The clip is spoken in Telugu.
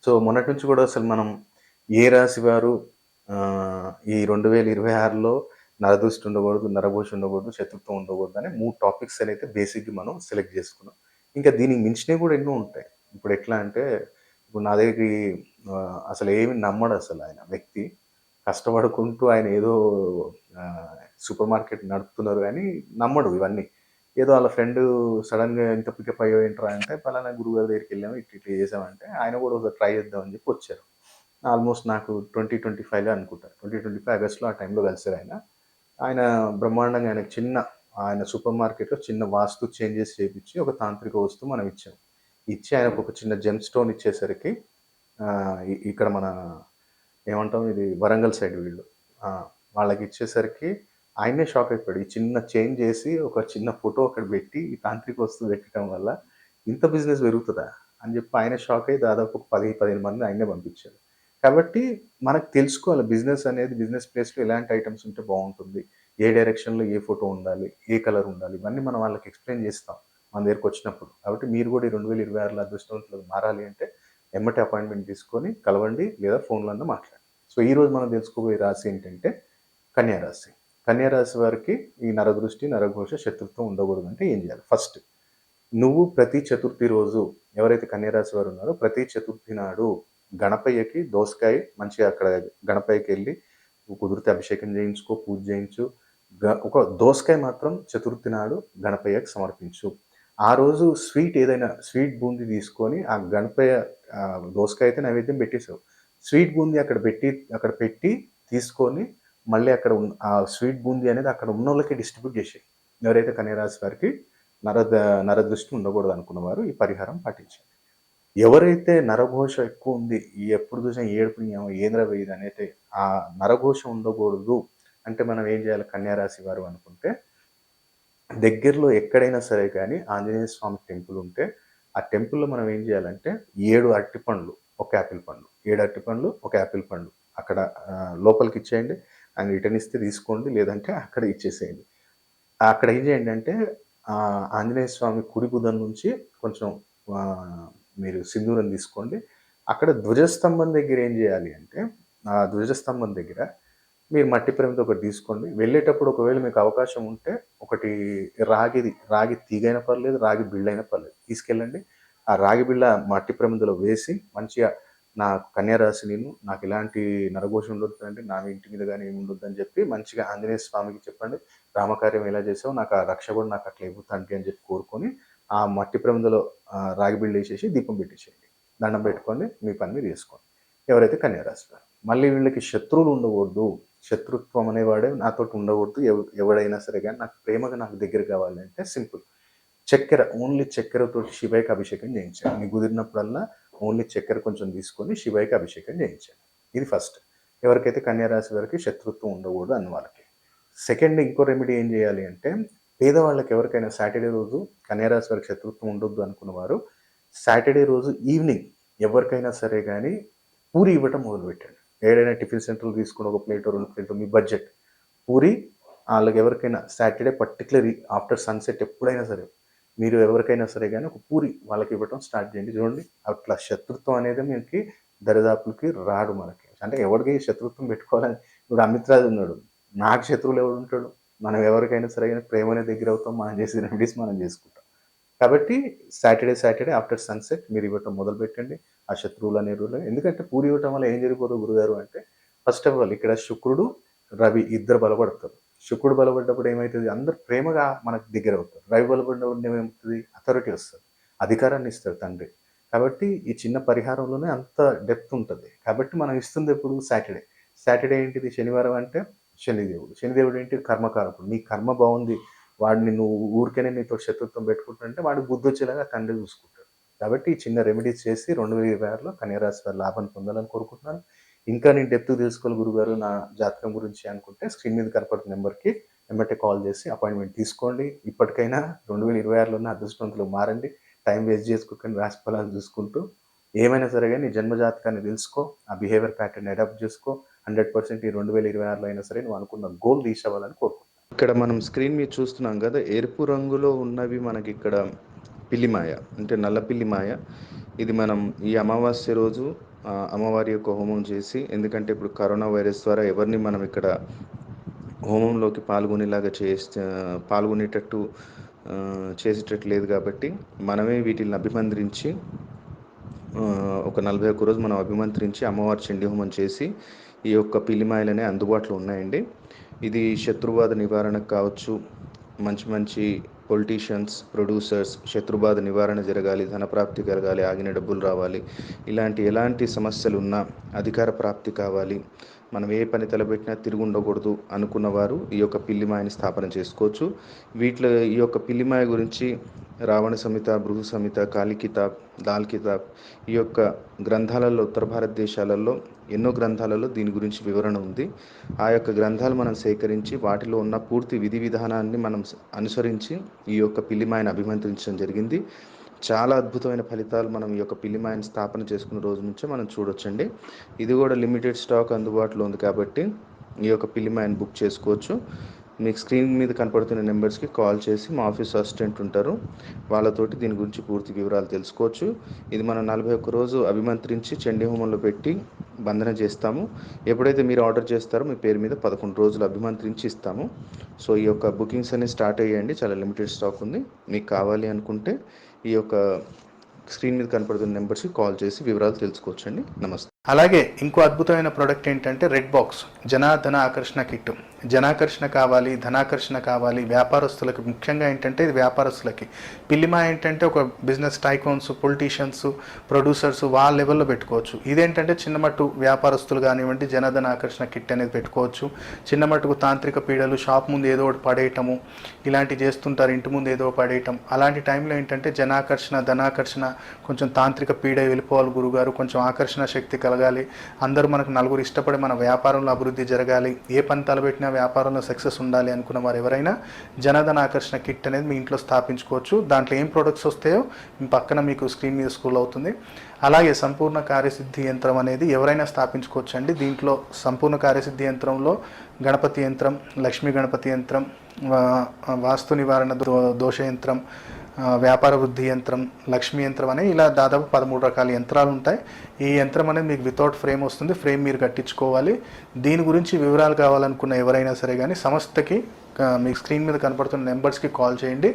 సో, మొన్నటి నుంచి గూడా అసలు మనం ఏ రాశి వారు ఈ 2026లో నరదృష్టి ఉండకూడదు, నరఘోష ఉండకూడదు, శత్రుత్వం ఉండకూడదు అని 3 టాపిక్స్ అనైతే బేసిక్‌గా మనం సెలెక్ట్ జేసుకున్నాం. ఇంకా దీనికి మించినవి గూడా ఎన్నో ఉంటాయి. ఇప్పుడెట్లా అంటే, ఇప్పుడు నా దగ్గరికి అసలేమి నమ్మడసలాయన వ్యక్తి. కష్టపడుకుంటూ ఆయన ఏదో సూపర్ మార్కెట్ నడుపుతున్నారు గానీ నమ్మడు ఇవన్నీ. ఏదో ఆళ్ళ ఫ్రెండు సడెన్‌గా ఇంత పికప్ అయ్యావు ఏంట్రా అంటే, పలానా గురువుగారి దగ్గరికెళ్ళాము. ఇట్లా చేసామంటే, ఆయన గూడా ఒకసారి ట్రై చేద్దాం అని చెప్పి వచ్చారు. ఆల్‌మోస్ట్ నాకు 2025 అనుకుంటా. 2025 ఆగస్ట్‌లో ఆ టైంలో కలిసారాయన. ఆయన బ్రహ్మాండంగా ఆయన సూపర్ మార్కెట్‌లో చిన్న వాస్తు చేంజెస్ చేపిచ్చి, ఒక తాంత్రిక వస్తువు మనం ఇచ్చాం. ఇచ్చి ఆయనకొక చిన్న జెమ్ స్టోన్ ఇచ్చేసరికి ఇక్కడ మన ఏమంటాం ఇది వరంగల్ సైడ్ వీళ్ళు. ఆ! వాళ్ళకిచ్చేసరికి ఆయనే షాక్ అయిపోయాడు. ఈ చిన్న చేంజ్ చేసి, ఒక చిన్న ఫోటో అక్కడ పెట్టి, ఈ తాంత్రిక వస్తువు పెట్టడం వల్ల ఇంత బిజినెస్ పెరుగుతదా? అని చెప్పి ఆయనే షాక్ అయ్యి దాదాపు ఒక 10, 15 మందిని ఆయన్నే పంపించాడు. కాబట్టి మనకు తెలుసుకోవాలి బిజినెస్ అనేది బిజినెస్ ప్లేస్‌లో ఎలాంటి ఐటెమ్స్ ఉంటే బావుంటుంది. ఏ డైరెక్షన్‌లో ఏ ఫోటో ఉండాలి? ఏ కలర్ ఉండాలి? ఇవన్నీ మనం వాళ్ళకి ఎక్స్‌ప్లెయిన్ చేస్తాం. మన దగ్గరికొచ్చినప్పుడు. కాబట్టి మీరు కూడా ఈ 2026లో అదృష్టవంతులుగా మారాలి అంటే ఎమ్మటే అపాయింట్‌మెంట్ తీసుకొని కలవండి లేదా ఫోన్‌లో అన్నా మాట్లాడండి. సో, ఈరోజు మనం తెలుసుకోబోయే రాశి ఏంటంటే కన్యా రాశి. కన్యా రాశి వారికి ఈ నరదృష్టి, నరఘోష, శత్రుత్వం ఉండకూడదంటే ఏం చేయాలి? ఫస్ట్ నువ్వు ప్రతి చతుర్థి రోజు ఎవరైతే కన్యా రాశి వారు ఉన్నారో ప్రతి చతుర్థి నాడు గణపయ్యకి దోసకాయ మంచిగా అక్కడ గణపయ్యకెళ్ళి కుదిరితే అభిషేకం చేయించుకో, పూజ చేయించు. ఒక దోసకాయ మాత్రం చతుర్థి నాడు గణపయ్యకి సమర్పించు. ఆ రోజు స్వీట్ ఏదైనా స్వీట్ బూందీ తీసుకొని ఆ గణపయ్య దోసకాయ అయితే నైవేద్యం పెట్టేసావు. స్వీట్ బూందీ అక్కడ పెట్టి తీసుకొని మళ్ళీ ఆ స్వీట్ బూందీ అనేది అక్కడ ఉన్నోళ్ళకి డిస్ట్రిబ్యూట్ చేసేయి. ఎవరైతే కన్యా రాశి వారికి నరద నరదృష్టి ఉండకూడదనుకున్న వారు ఈ పరిహారం పాటించండి. ఎవరైతే నరఘోష ఎక్కువుంది, ఎప్పుడు చూసినా ఏడుపు ఏందిరా ఇదనైతే ఆ నరఘోష ఉండకూడదు అంటే మనం ఏం చేయాలి కన్యా రాశి వారు అనుకుంటే, దగ్గరలో ఎక్కడైనా సరే గానీ ఆంజనేయ స్వామి టెంపుల్ ఉంటే, ఆ టెంపుల్‌లో మనం ఏం చేయాలంటే 7 అరటిపండ్లు, ఒక యాపిల్ పండు. 7 అరటిపండ్లు, ఒక యాపిల్ పండు. అక్కడ లోపలికిచ్చేయండి. ఆయన రిటర్న్ ఇస్తే తీసుకోండి. లేదంటే అక్కడే ఇచ్చేసేయండి. అక్కడ ఏం చేయండంటే ఆంజనేయ స్వామి కుడి భుజం నుంచి కొంచెం మీరు సింధూరం తీసుకోండి. అక్కడ ధ్వజస్తంభం దగ్గర ఏం చేయాలి అంటే, ఆ ధ్వజస్తంభం దగ్గర మీరు మట్టి ప్రమిద ఒకటి తీసుకోండి. వెళ్ళేటప్పుడు ఒకవేళ మీకు అవకాశం ఉంటే ఒకటి రాగి తీగైనా పర్లేదు, రాగి బిళ్ళైనా పర్లేదు. తీసుకెళ్ళండి. ఆ రాగి బిళ్ళ మట్టి ప్రమిదలో వేసి మంచిగా నాకు కన్య రాశి నేను. నాకెలాంటి నరఘోష ఉండొద్దండి. నా ఇంటి మీద గాని ఏమి ఉండొద్దని చెప్పి మంచిగా ఆంజనేయ స్వామికి చెప్పండి. రామకార్యం ఎలా చేసావో నాకు ఆ రక్ష కూడా నాకు అట్లా ఇవ్వు తండ్రి అని చెప్పి కోరుకొని, ఆ మట్టి ప్రమిదలో రాగి బిళ్ళేసేసి దీపం పెట్టేసేయండి. దండం పెట్టుకోండి. మీ పని మీరు చేసుకోండి. ఎవరైతే కన్యా రాశి వారు. మళ్ళీ వీళ్ళకి శత్రువులు ఉండకూడదు. శత్రుత్వం అనేవాడే నాతోటి ఉండకూడదు. ఎవడైనా సరే గాని నాకు ప్రేమగా నాకు దగ్గర కావాలి అంటే సింపుల్. ఓన్లీ చక్కెరతోటి శివయ్యకి అభిషేకం చేయించండి. మీకు కుదిరినప్పుడల్లా ఓన్లీ చక్కెర కొంచెం తీసుకొని శివయ్యకి అభిషేకం చేయించండి. ఇది ఫస్ట్. ఎవరికైతే కన్యా రాశి వారికి శత్రుత్వం ఉండకూడదు అన్న వాళ్ళకి. సెకండ్ ఇంకో రెమెడీ ఏం చేయాలి అంటే, పేదవాళ్ళకి ఎవరికైనా సాటర్‌డే రోజు కన్యా రాశి వారికి శత్రుత్వం ఉండొద్దు అనుకున్నవారు, సాటర్‌డే రోజు ఈవినింగ్ ఎవరికైనా సరే గాని పూరి ఇవ్వటం మొదలుపెట్టండి. ఏడైనా టిఫిన్ సెంటర్‌లో తీసుకొని ఒక ప్లేటో, 2 ప్లేటో మీ బడ్జెట్. పూరి ఆళ్ళకెవరికైనా సాటర్‌డే పర్టిక్యులర్‌లీ ఆఫ్టర్ సన్‌సెట్ ఎప్పుడైనా సరే, మీరు ఎవరికైనా సరే గాని ఒక పూరి వాళ్ళకివ్వటం స్టార్ట్ చేయండి. చూడండి అట్లా శత్రుత్వం అనేది మనకి దరిదాపులకి రాడు మనకి. అంటే ఎవడికి శత్రుత్వం పెట్టుకోవాలని ఇప్పుడు అమిత్ రాజు ఉన్నాడు. నాకు శత్రువులు ఎవడుంటాడు? మనం ఎవరికైనా సరే గాని ప్రేమనే దగ్గరవుతాం. మనం చేసే రెమెడీస్ మనం చేసుకుంటాం. కాబట్టి సాటర్‌డే ఆఫ్టర్ సన్‌సెట్ మీరివ్వటం మొదలుపెట్టండి. ఆ శత్రువులనేరోళ్ళు ఎందుకంటే పూరి ఇవ్వటం వల్ల ఏం జరిగిపోతుంది గురుగారు అంటే, ఫస్ట్ ఆఫ్ ఆల్ ఇక్కడ శుక్రుడు, రవి ఇద్దరు బలపడతారు. శుక్రుడు బలపడ్డప్పుడు ఏమైతది? అందరూ ప్రేమగా మనకు దగ్గరవుతారు. రవి బలపడినప్పుడు ఏమవుతది? అథారిటీ వస్తది. అధికారాన్ని ఇస్తాడు తండ్రి. కాబట్టి ఈ చిన్న పరిహారంలోనే అంత డెప్త్ ఉంటది. కాబట్టి మనం ఇస్తుంది ఎప్పుడు? సాటర్‌డే. సాటర్‌డే ఏంటిది? శనివారం అంటే శనిదేవుడు. శనిదేవుడు ఏంటి? కర్మకారకుడు. నీ కర్మ బావుంది. వాడు నిన్ను ఊరికేనే నీతో శత్రుత్వం పెట్టుకుంటుంటే వాడికి బుద్ధొచ్చేలాగా తండ్రి చూసుకుంటాడు. కాబట్టి ఈ చిన్న రెమెడీస్ చేసి 2026లో కన్యా రాశి వారు లాభాన్ని పొందాలని కోరుకుంటున్నాను. ఇంకా నేను డెప్త్‌గా తెలుసుకోవాలి గురువుగారు నా జాతకం గురించి అనుకుంటే స్క్రీన్ మీద కనపడుతున్న నంబర్‌కి ఎమ్మటే కాల్ చేసి అపాయింట్‌మెంట్ తీసుకోండి. ఇప్పటికైనా 2026లోనే అదృష్టవంతులుగా మారండి. టైం వేస్ట్ చేసుకోకండి రాశి ఫలాలు చూసుకుంటూ. ఏమైనా సరే గాని నీ జన్మ జాతకాన్ని తెలుసుకో. ఆ బిహేవియర్ ప్యాటర్న్‌ని అడాప్ట్ చేసుకో. 100% ఈ 2026లో అయినా సరే నువ్వు అనుకున్న గోల్ రీచ్ అవ్వాలని కోరుకుంటున్నాను. ఇక్కడ మనం స్క్రీన్ మీద చూస్తున్నాం కదా ఎరుపు రంగులో ఉన్నవి మనకిక్కడ పిల్లిమాయ అంటే నల్ల పిల్లిమాయ. ఇది మనం ఈ అమావాస్య రోజు అమ్మవారి యొక్క హోమం చేసి, ఎందుకంటే ఇప్పుడు కరోనా వైరస్ ద్వారా ఎవరిని మనం ఇక్కడ హోమంలోకి పాల్గొనేటట్టు చేసేటట్టు లేదు కాబట్టి మనమే వీటిని అభిమంత్రించి ఒక 41 రోజు మనం అభిమంత్రించి అమ్మవారి చండీ హోమం చేసి ఈ యొక్క పిల్లిమాయలనే అందుబాటులో ఉన్నాయండి. ఇది శత్రుబాధ నివారణకు కావచ్చు, మంచి మంచి పొలిటీషియన్స్, ప్రొడ్యూసర్స్ శత్రుబాధ నివారణ జరగాలి, ధనప్రాప్తి కలగాలి, ఆగిన డబ్బులు రావాలి, ఎలాంటి సమస్యలు ఉన్నా అధికార ప్రాప్తి కావాలి, మనం ఏ పని తలపెట్టినా తిరిగి ఉండకూడదు అనుకున్నవారు ఈ యొక్క పిల్లిమాయని స్థాపన చేసుకోవచ్చు. వీటిలో ఈ యొక్క పిల్లిమాయ గురించి రావణ సంహిత, భృగు సంహిత, కాళీ కితాబ్, దాల్ కితాబ్ ఈ యొక్క గ్రంథాలలో ఉత్తర భారతదేశాలలో ఎన్నో గ్రంథాలలో దీని గురించి వివరణ ఉంది. ఆ యొక్క గ్రంథాలు మనం సేకరించి వాటిలో ఉన్న పూర్తి విధి విధానాన్ని మనం అనుసరించి ఈ యొక్క పిల్లిమాయను అభిమంత్రించడం జరిగింది. చాలా అద్భుతమైన ఫలితాలు మనం ఈ యొక్క పిల్లిమాయని స్థాపన చేసుకున్న రోజు నుంచే మనం చూడొచ్చండి. ఇది కూడా లిమిటెడ్ స్టాక్ అందుబాటులో ఉంది కాబట్టి ఈ యొక్క పిల్లిమాయని బుక్ చేసుకోవచ్చు. మీకు స్క్రీన్ మీద కనపడుతున్న నెంబర్స్కి కాల్ చేసి మా ఆఫీస్ అసిస్టెంట్ ఉంటారు, వాళ్ళతోటి దీని గురించి పూర్తి వివరాలు తెలుసుకోవచ్చు. ఇది మనం 41 రోజు అభిమంత్రించి చండీ హోమంలో పెట్టి బంధన చేస్తాము. ఎప్పుడైతే మీరు ఆర్డర్ చేస్తారో మీ పేరు మీద 11 రోజులు అభిమంత్రించి ఇస్తాము. సో ఈ యొక్క బుకింగ్స్ అనేవి స్టార్ట్ అయ్యాయండి. చాలా లిమిటెడ్ స్టాక్ ఉంది. మీకు కావాలి అనుకుంటే ఈ యొక్క స్క్రీన్ మీద కనపడుతున్న నెంబర్స్కి కాల్ చేసి వివరాలు తెలుసుకోవచ్చండి. నమస్తే. అలాగే ఇంకో అద్భుతమైన ప్రోడక్ట్ ఏంటంటే రెడ్ బాక్స్ జనాధన ఆకర్షణ కిట్. జనాకర్షణ కావాలి, ధనాకర్షణ కావాలి, వ్యాపారస్తులకి ముఖ్యంగా ఏంటంటే ఇది వ్యాపారస్తులకి. పిల్లిమా ఏంటంటే ఒక బిజినెస్ టైకోన్స్, పొలిటీషియన్స్, ప్రొడ్యూసర్స్ వాళ్ళ లెవెల్లో పెట్టుకోవచ్చు. ఇదేంటంటే చిన్నమట్టు వ్యాపారస్తులు కానివ్వండి జనధన ఆకర్షణ కిట్ అనేది పెట్టుకోవచ్చు. చిన్నమట్టుకు తాంత్రిక పీడలు, షాప్ ముందు ఏదో ఒకటి పడేయటము ఇలాంటివి చేస్తుంటారు, ఇంటి ముందు ఏదో పడేయటం. అలాంటి టైంలో ఏంటంటే జనాకర్షణ, ధనాకర్షణ, కొంచెం తాంత్రిక పీడ వెళ్ళిపోవాలి గురుగారు, కొంచెం ఆకర్షణ శక్తి కలగాలి, అందరూ మనకు నలుగురు ఇష్టపడి మన వ్యాపారంలో అభివృద్ధి జరగాలి, ఏ పని తలబెట్టినా వ్యాపారంలో సక్సెస్ ఉండాలి అనుకున్న వారు ఎవరైనా జనధన ఆకర్షణ కిట్ అనేది మీ ఇంట్లో స్థాపించుకోవచ్చు. దాంట్లో ఏం ప్రొడక్ట్స్ వస్తాయో పక్కన మీకు స్క్రీన్ మీద స్క్రోల్ అవుతుంది. అలాగే సంపూర్ణ కార్యసిద్ధి యంత్రం అనేది ఎవరైనా స్థాపించుకోవచ్చు అండి. దీంట్లో సంపూర్ణ కార్యసిద్ధి యంత్రంలో గణపతి యంత్రం, లక్ష్మీ గణపతి యంత్రం, వాస్తు నివారణ దోష యంత్రం, వ్యాపార వృద్ధి యంత్రం, లక్ష్మీ యంత్రం అనే ఇలా దాదాపు 13 రకాల యంత్రాలు ఉంటాయి. ఈ యంత్రం అనేది మీకు వితౌట్ ఫ్రేమ్ వస్తుంది. ఫ్రేమ్ మీరు కట్టించుకోవాలి. దీని గురించి వివరాలు కావాలనుకున్న ఎవరైనా సరే కానీ సంస్థకి మీకు స్క్రీన్ మీద కనపడుతున్న నెంబర్స్కి కాల్ చేయండి.